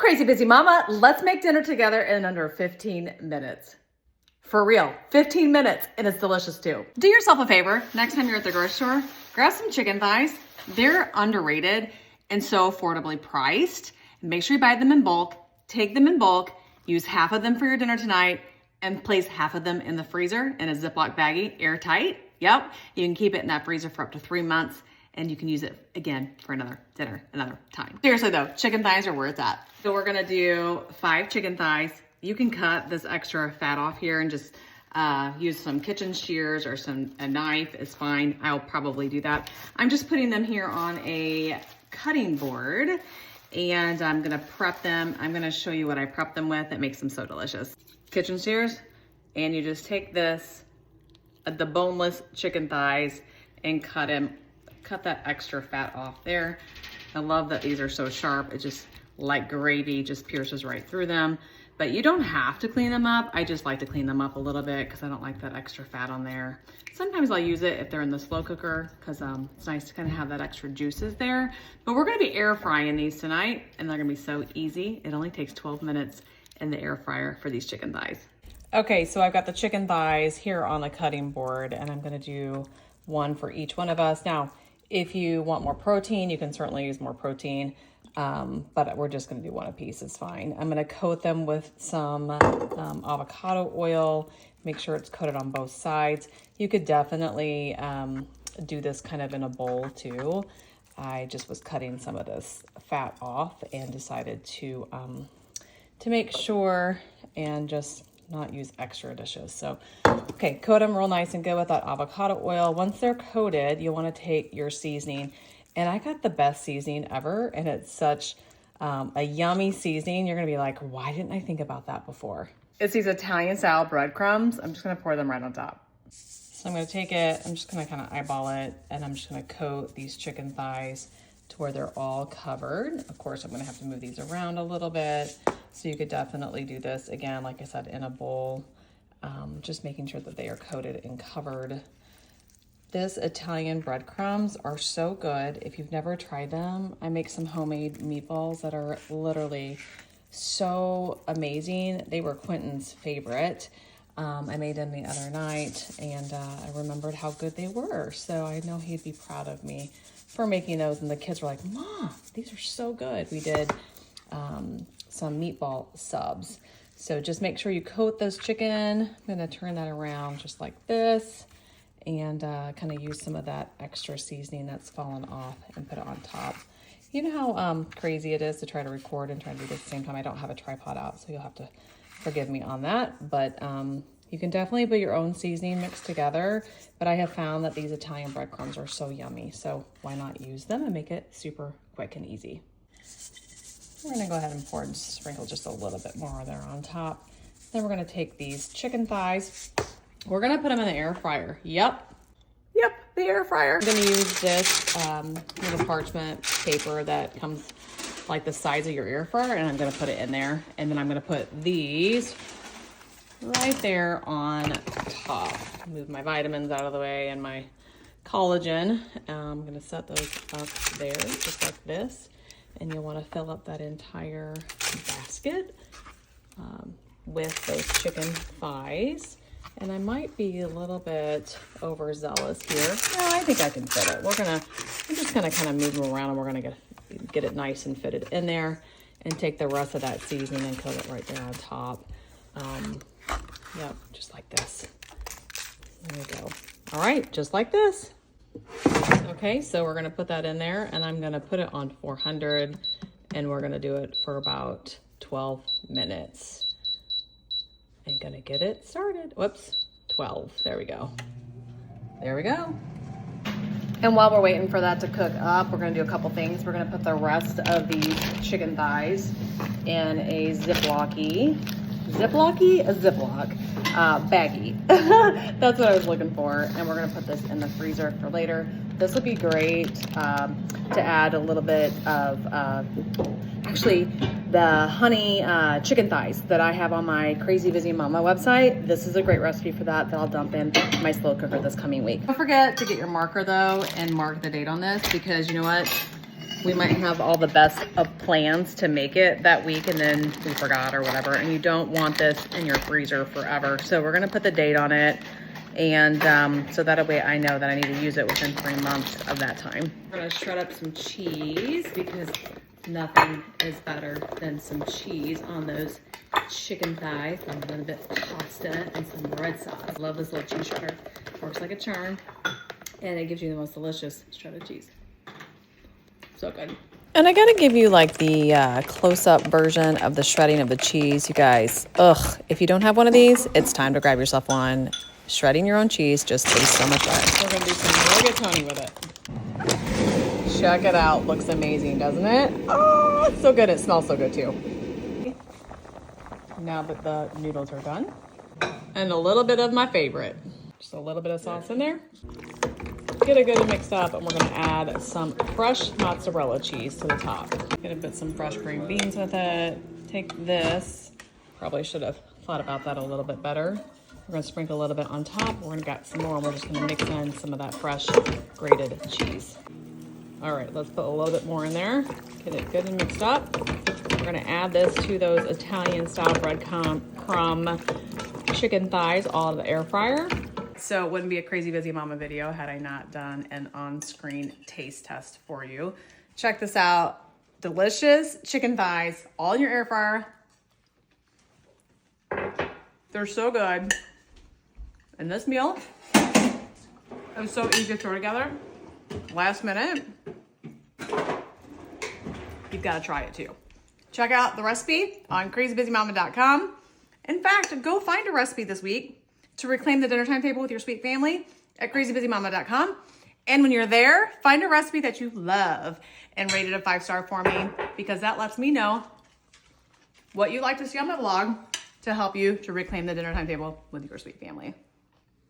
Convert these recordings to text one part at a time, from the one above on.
Crazy busy mama, let's make dinner together in under 15 minutes. For real, 15 minutes, and it's delicious too. Do yourself a favor, next time you're at the grocery store, grab some chicken thighs. They're underrated and so affordably priced. Make sure you buy them in bulk, take them in bulk, use half of them for your dinner tonight, and place half of them in the freezer in a Ziploc baggie, airtight. Yep, you can keep it in that freezer for up to 3 months, and you can use it again for another dinner, another time. Seriously though, chicken thighs are where it's at. So we're gonna do 5 chicken thighs. You can cut this extra fat off here and just use some kitchen shears or a knife is fine. I'll probably do that. I'm just putting them here on a cutting board and I'm gonna prep them. I'm gonna show you what I prep them with. It makes them so delicious. Kitchen shears, and you just take this, the boneless chicken thighs, and cut that extra fat off there. I love that these are so sharp. It just, like gravy, just pierces right through them. But you don't have to clean them up. I just like to clean them up a little bit because I don't like that extra fat on there. Sometimes I'll use it if they're in the slow cooker because it's nice to kind of have that extra juices there. But we're gonna be air frying these tonight and they're gonna be so easy. It only takes 12 minutes in the air fryer for these chicken thighs. Okay, so I've got the chicken thighs here on the cutting board and I'm gonna do one for each one of us. Now, if you want more protein, you can certainly use more protein. But we're just gonna do one a piece, it's fine. I'm gonna coat them with some avocado oil, make sure it's coated on both sides. You could definitely do this kind of in a bowl too. I just was cutting some of this fat off and decided to make sure and just not use extra dishes. So, okay, coat them real nice and good with that avocado oil. Once they're coated, you wanna take your seasoning. And I got the best seasoning ever, and it's such a yummy seasoning. You're gonna be like, why didn't I think about that before? It's these Italian style breadcrumbs. I'm just gonna pour them right on top. So I'm gonna take it, I'm just gonna kind of eyeball it, and I'm just gonna coat these chicken thighs to where they're all covered. Of course, I'm gonna have to move these around a little bit. So you could definitely do this, again, like I said, in a bowl, just making sure that they are coated and covered. This Italian breadcrumbs are so good. If you've never tried them, I make some homemade meatballs that are literally so amazing. They were Quentin's favorite. I made them the other night and I remembered how good they were. So I know he'd be proud of me for making those. And the kids were like, Mom, these are so good. We did some meatball subs. So just make sure you coat this chicken. I'm gonna turn that around just like this. And kind of use some of that extra seasoning that's fallen off and put it on top. You know how crazy it is to try to record and try to do this at the same time. I don't have a tripod out, so you'll have to forgive me on that. But you can definitely put your own seasoning mixed together. But I have found that these Italian breadcrumbs are so yummy. So why not use them and make it super quick and easy? We're gonna go ahead and pour and sprinkle just a little bit more there on top. Then we're gonna take these chicken thighs. We're gonna put them in the air fryer. Yep, the air fryer. I'm gonna use this little parchment paper that comes like the size of your air fryer, and I'm gonna put it in there. And then I'm gonna put these right there on top. Move my vitamins out of the way and my collagen. I'm gonna set those up there, just like this. And you'll wanna fill up that entire basket with those chicken thighs. And I might be a little bit overzealous here. No, I think I can fit it. I'm just gonna kind of move them around and we're gonna get it nice and fitted in there and take the rest of that seasoning and coat it right there on top. Yep, just like this. There we go. All right, just like this. Okay, so we're gonna put that in there and I'm gonna put it on 400 and we're gonna do it for about 12 minutes. I'm gonna get it started. Whoops, 12, there we go. There we go. And while we're waiting for that to cook up, we're gonna do a couple things. We're gonna put the rest of these chicken thighs in a Ziploc baggie. That's what I was looking for. And we're gonna put this in the freezer for later. This would be great to add a little bit of, actually the honey chicken thighs that I have on my Crazy Busy Mama website. This is a great recipe for that I'll dump in my slow cooker this coming week. Don't forget to get your marker though and mark the date on this because you know what? we might have all the best of plans to make it that week and then we forgot or whatever. And you don't want this in your freezer forever. So we're gonna put the date on it. And so that way I know that I need to use it within 3 months of that time. We're gonna shred up some cheese because nothing is better than some cheese on those chicken thighs, a little bit of pasta and some red sauce. I love this little cheese shredder. Works like a charm and it gives you the most delicious shredded cheese. So good. And I gotta give you like the close-up version of the shredding of the cheese, you guys. Ugh, if you don't have one of these, it's time to grab yourself one. Shredding your own cheese just tastes so much better. We're gonna do some rigatoni with it. Check it out, looks amazing, doesn't it? Oh, it's so good, it smells so good too. Now that the noodles are done, and a little bit of my favorite. Just a little bit of sauce in there. Get it good and mixed up, and we're gonna add some fresh mozzarella cheese to the top. Gonna put some fresh green beans with it. Take this, probably should have thought about that a little bit better. We're gonna sprinkle a little bit on top. We're gonna get some more, and we're just gonna mix in some of that fresh grated cheese. All right, let's put a little bit more in there. Get it good and mixed up. We're gonna add this to those Italian style breadcrumb chicken thighs all out of the air fryer. So it wouldn't be a crazy busy mama video had I not done an on-screen taste test for you. Check this out. Delicious chicken thighs, all in your air fryer. They're so good. And this meal, it was so easy to throw together. Last minute, you've got to try it too. Check out the recipe on crazybusymama.com. In fact, go find a recipe this week to reclaim the dinner time table with your sweet family at crazybusymama.com. And when you're there, find a recipe that you love and rate it a 5-star for me, because that lets me know what you'd like to see on my vlog to help you to reclaim the dinner time table with your sweet family.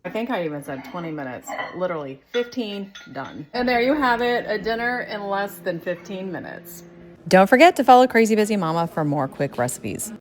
I think I even said 20 minutes, literally 15, done. And there you have it, a dinner in less than 15 minutes. Don't forget to follow Crazy Busy Mama for more quick recipes.